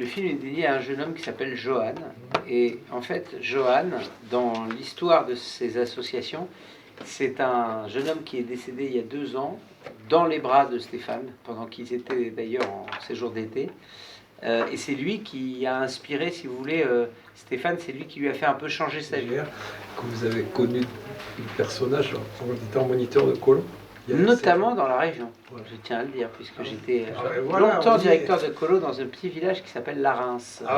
Le film est dédié à un jeune homme qui s'appelle Johan. Et en fait, Johan, dans l'histoire de ces associations, c'est un jeune homme qui est décédé il y a 2 ans dans les bras de Stéphane, pendant qu'ils étaient d'ailleurs en séjour d'été. Et c'est lui qui a inspiré, si vous voulez, Stéphane, c'est lui qui lui a fait un peu changer sa vie. Que vous avez connu le personnage en étant moniteur de colo. Notamment dans la région, je tiens à le dire, puisque j'étais longtemps directeur de colo dans un petit village qui s'appelle La Reims. Vous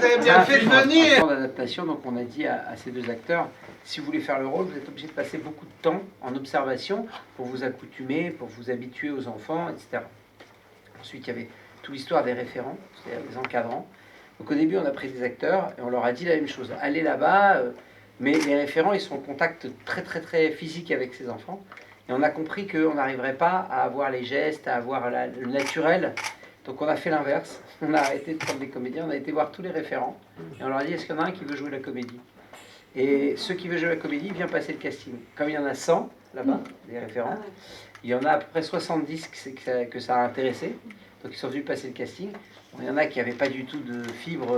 avez bien fait de venir. En adaptation, donc on a dit à ces 2 acteurs, si vous voulez faire le rôle, vous êtes obligé de passer beaucoup de temps en observation pour vous accoutumer, pour vous habituer aux enfants, etc. Ensuite, il y avait toute l'histoire des référents, c'est-à-dire des encadrants. Donc au début, on a pris des acteurs et on leur a dit la même chose. Allez là-bas, mais les référents, ils sont en contact très physique avec ces enfants. Et on a compris qu'on n'arriverait pas à avoir les gestes, à avoir le naturel. Donc on a fait l'inverse. On a arrêté de prendre des comédiens, on a été voir tous les référents. Et on leur a dit, est-ce qu'il y en a un qui veut jouer la comédie? Et ceux qui veulent jouer la comédie, viennent passer le casting. Comme il y en a 100 là-bas, des référents, il y en a à peu près 70 que ça a intéressé. Donc ils sont venus passer le casting. Bon, il y en a qui n'avaient pas du tout de fibre,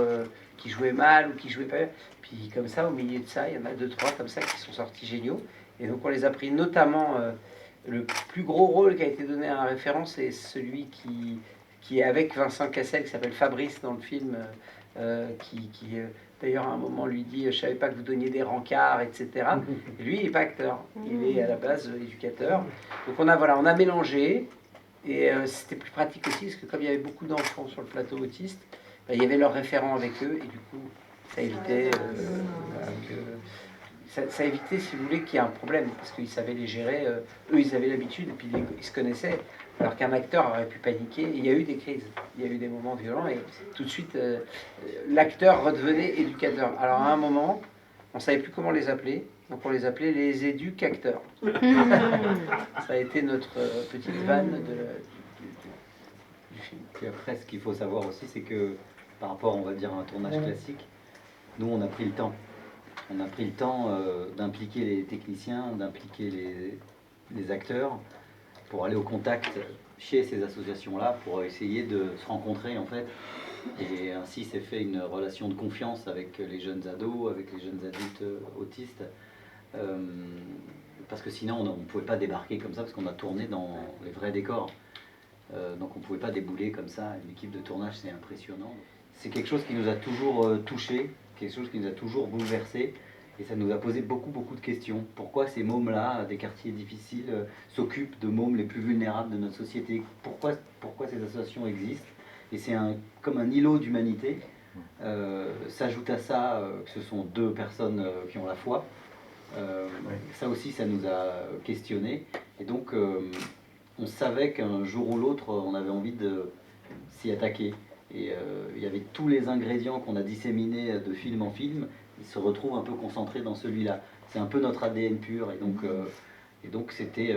qui jouaient mal ou qui jouaient pas. Puis comme ça, au milieu de ça, il y en a 2-3 comme ça qui sont sortis géniaux. Et donc on les a pris notamment, le plus gros rôle qui a été donné à un référent, c'est celui qui est avec Vincent Cassel, qui s'appelle Fabrice dans le film, qui d'ailleurs à un moment lui dit « je savais pas que vous donniez des rencarts, etc. » Et lui, il n'est pas acteur, il est à la base éducateur. Donc on a mélangé, et c'était plus pratique aussi, parce que comme il y avait beaucoup d'enfants sur le plateau autiste, il y avait leurs référents avec eux, et du coup, ça évitait, ça évitait, si vous voulez, qu'il y ait un problème, parce qu'ils savaient les gérer, eux ils avaient l'habitude, et puis ils se connaissaient, alors qu'un acteur aurait pu paniquer. Et il y a eu des crises, il y a eu des moments violents, et tout de suite, l'acteur redevenait éducateur. Alors à un moment, on ne savait plus comment les appeler, donc on les appelait les éducacteurs. Ça a été notre petite vanne du film. Puis après, ce qu'il faut savoir aussi, c'est que par rapport, on va dire, à un tournage classique, nous, on a pris le temps. On a pris le temps d'impliquer les techniciens, d'impliquer les acteurs pour aller au contact chez ces associations-là, pour essayer de se rencontrer, en fait. Et ainsi s'est fait une relation de confiance avec les jeunes ados, avec les jeunes adultes autistes. Parce que sinon, on ne pouvait pas débarquer comme ça, parce qu'on a tourné dans les vrais décors. Donc on ne pouvait pas débouler comme ça. Une équipe de tournage, c'est impressionnant. C'est quelque chose qui nous a toujours touchés, quelque chose qui nous a toujours bouleversés. Et ça nous a posé beaucoup de questions. Pourquoi ces mômes-là, des quartiers difficiles, s'occupent de mômes les plus vulnérables de notre société? Pourquoi ces associations existent? Et c'est comme un îlot d'humanité. S'ajoute à ça que ce sont 2 personnes qui ont la foi. Ça aussi, ça nous a questionnés. Et donc, on savait qu'un jour ou l'autre, on avait envie de s'y attaquer. Et il y avait tous les ingrédients qu'on a disséminés de film en film, ils se retrouvent un peu concentrés dans celui-là. C'est un peu notre ADN pur. Et donc c'était,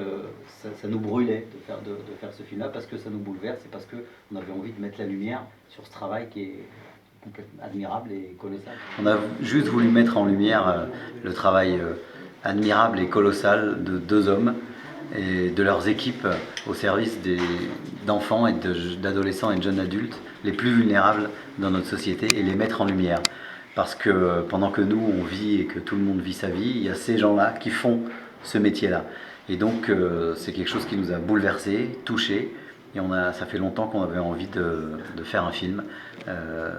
ça nous brûlait de faire ce film-là, parce que ça nous bouleverse et parce qu'on avait envie de mettre la lumière sur ce travail qui est complètement admirable et colossal. On a juste voulu mettre en lumière le travail admirable et colossal de 2 hommes et de leurs équipes au service d'enfants et d'adolescents et de jeunes adultes les plus vulnérables dans notre société, et les mettre en lumière. Parce que pendant que nous, on vit et que tout le monde vit sa vie, il y a ces gens-là qui font ce métier-là. Et donc, c'est quelque chose qui nous a bouleversés, touchés. Et ça fait longtemps qu'on avait envie de faire un film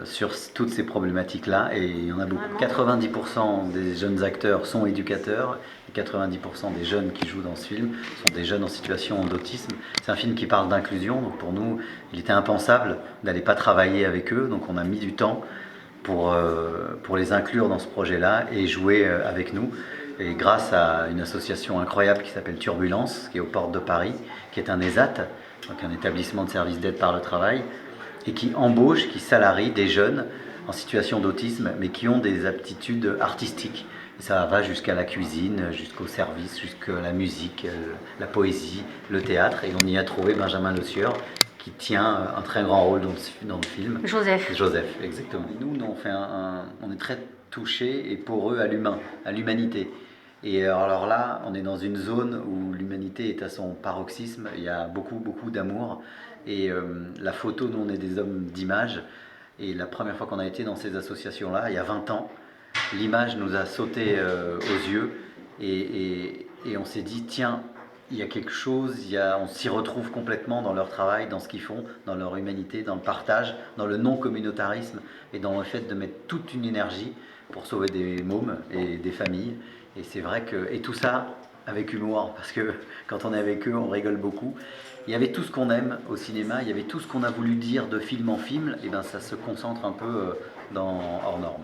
sur toutes ces problématiques-là. Et il y en a beaucoup. 90% des jeunes acteurs sont éducateurs. Et 90% des jeunes qui jouent dans ce film sont des jeunes en situation d'autisme. C'est un film qui parle d'inclusion. Donc pour nous, il était impensable d'aller pas travailler avec eux. Donc on a mis du temps pour les inclure dans ce projet-là et jouer avec nous. Et grâce à une association incroyable qui s'appelle Turbulence, qui est aux portes de Paris, qui est un ESAT, donc un établissement de service d'aide par le travail, et qui embauche, qui salarie des jeunes en situation d'autisme, mais qui ont des aptitudes artistiques. Et ça va jusqu'à la cuisine, jusqu'au service, jusqu'à la musique, la poésie, le théâtre. Et on y a trouvé Benjamin Le Sieur, qui tient un très grand rôle dans le film. Joseph. Joseph, exactement. Et nous, on est très touchés et poreux à l'humain, à l'humanité. Et alors là, on est dans une zone où l'humanité est à son paroxysme. Il y a beaucoup d'amour. Et la photo, nous on est des hommes d'image. Et la première fois qu'on a été dans ces associations-là, il y a 20 ans, l'image nous a sauté aux yeux. Et on s'est dit, tiens, il y a quelque chose, on s'y retrouve complètement dans leur travail, dans ce qu'ils font, dans leur humanité, dans le partage, dans le non-communautarisme et dans le fait de mettre toute une énergie pour sauver des mômes et des familles. Et c'est vrai que, et tout ça avec humour, parce que quand on est avec eux, on rigole beaucoup. Il y avait tout ce qu'on aime au cinéma, il y avait tout ce qu'on a voulu dire de film en film, et bien ça se concentre un peu dans Hors Norme.